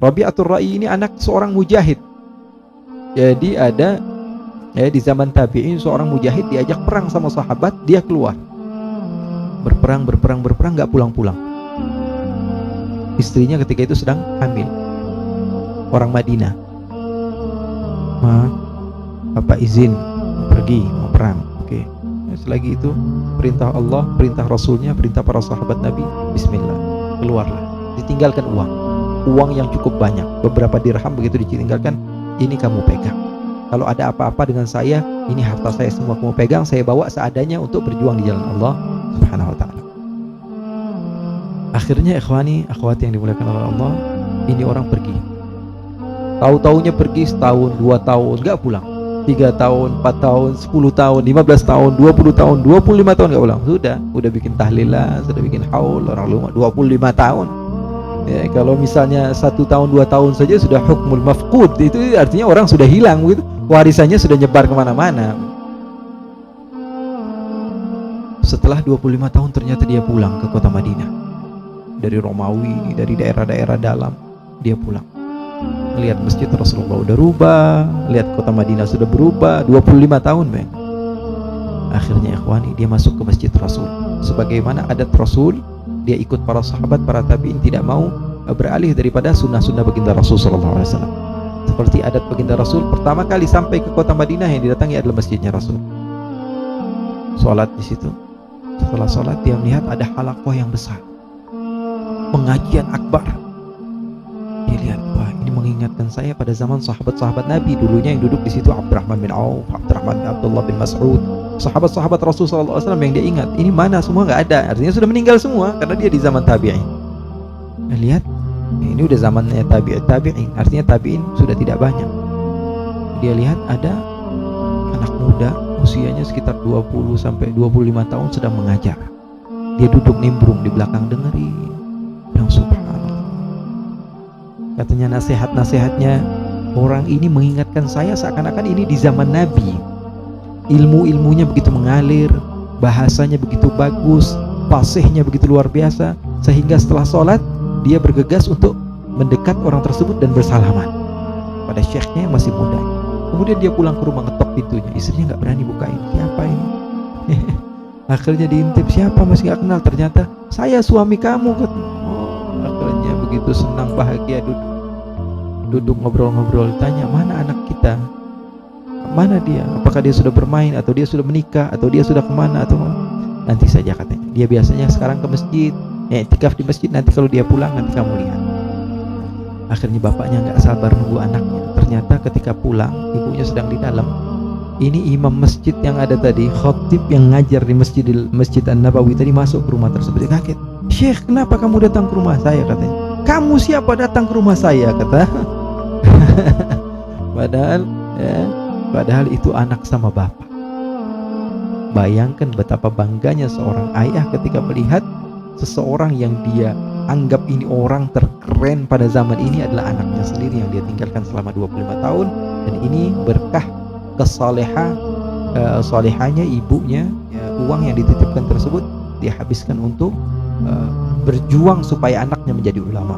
Rabi'atul Ra'i ini anak seorang mujahid. Jadi ada di zaman tabi'in seorang mujahid diajak perang sama sahabat, dia keluar. Berperang nggak pulang-pulang. Istrinya ketika itu sedang hamil. Orang Madinah. Bapak izin pergi mau perang. Oke. Selagi itu perintah Allah, perintah Rasulnya, perintah para sahabat Nabi, bismillah, keluarlah. Ditinggalkan uang yang cukup banyak, beberapa dirham begitu ditinggalkan. Ini kamu pegang. Kalau ada apa-apa dengan saya, ini harta saya semua kamu pegang, saya bawa seadanya untuk berjuang di jalan Allah Subhanahu wa ta'ala. Akhirnya ikhwani, akhwati yang dimuliakan oleh Allah, ini orang pergi. Tahu-taunya pergi setahun, 2 tahun, enggak pulang. 3 tahun, 4 tahun, 10 tahun, 15 tahun, 20 tahun, 25 tahun enggak pulang. Sudah bikin tahlilan, sudah bikin haul, orang lumah 25 tahun. Ya, kalau misalnya 1 tahun 2 tahun saja sudah hukmul mafqud, itu artinya orang sudah hilang begitu, warisannya sudah nyebar kemana-mana. Setelah 25 tahun ternyata dia pulang ke kota Madinah. Dari Romawi, dari daerah-daerah dalam dia pulang. Lihat masjid Rasulullah udah rubah, lihat kota Madinah sudah berubah. 25 tahun men. Akhirnya ikhwani, dia masuk ke masjid Rasul. Sebagaimana adat Rasul, dia ikut para sahabat, para tabi'in, tidak mau beralih daripada sunnah-sunnah baginda Rasul sallallahu alaihi wasallam. Seperti adat baginda Rasul, pertama kali sampai ke kota Madinah yang didatangi adalah masjidnya Rasul. Salat di situ. Setelah salat dia melihat ada halaqah yang besar, pengajian akbar. Dia lihat, wah ini mengingatkan saya pada zaman sahabat-sahabat Nabi dulunya yang duduk di situ, Abdurrahman bin Auf, Abdurrahman bin Abdullah bin Mas'ud, sahabat-sahabat Rasul sallallahu alaihi wasallam yang dia ingat. Ini mana semua nggak ada, artinya sudah meninggal semua karena dia di zaman tabi'in. Nah, lihat, ini udah zamannya tabi'in, artinya tabi'in sudah tidak banyak. Dia lihat ada anak muda usianya sekitar 20 sampai 25 tahun sedang mengajar. Dia duduk nimbrung di belakang dengerin. Bilang subhanallah. Katanya nasihat-nasihatnya orang ini mengingatkan saya seakan-akan ini di zaman Nabi. Ilmu-ilmunya begitu mengalir, bahasanya begitu bagus, fasihnya begitu luar biasa, sehingga setelah sholat dia bergegas untuk mendekat orang tersebut dan bersalaman pada syekhnya yang masih muda. Kemudian dia pulang ke rumah, ngetok pintunya, istrinya nggak berani bukain. Siapa ini? Akhirnya diintip, siapa, masih nggak kenal. Ternyata saya suami kamu. Akhirnya begitu senang bahagia duduk ngobrol-ngobrol. Ditanya, mana anak kita? Mana dia? Apakah dia sudah bermain, atau dia sudah menikah, atau dia sudah kemana, atau nanti saja katanya. Dia biasanya sekarang ke masjid, i'tikaf di masjid. Nanti kalau dia pulang nanti kamu lihat. Akhirnya bapaknya nggak sabar nunggu anaknya. Ternyata ketika pulang, ibunya sedang di dalam. Ini imam masjid yang ada tadi, khatib yang ngajar di Masjid An-Nabawi tadi masuk ke rumah tersebut. Dia kaget. Syekh, kenapa kamu datang ke rumah saya? Katanya. Kamu siapa datang ke rumah saya? Kata. Padahal itu anak sama bapak. Bayangkan betapa bangganya seorang ayah ketika melihat seseorang yang dia anggap ini orang terkeren pada zaman ini adalah anaknya sendiri yang dia tinggalkan selama 25 tahun. Dan ini berkah salehahnya ibunya, ya, uang yang dititipkan tersebut dia habiskan untuk berjuang supaya anaknya menjadi ulama.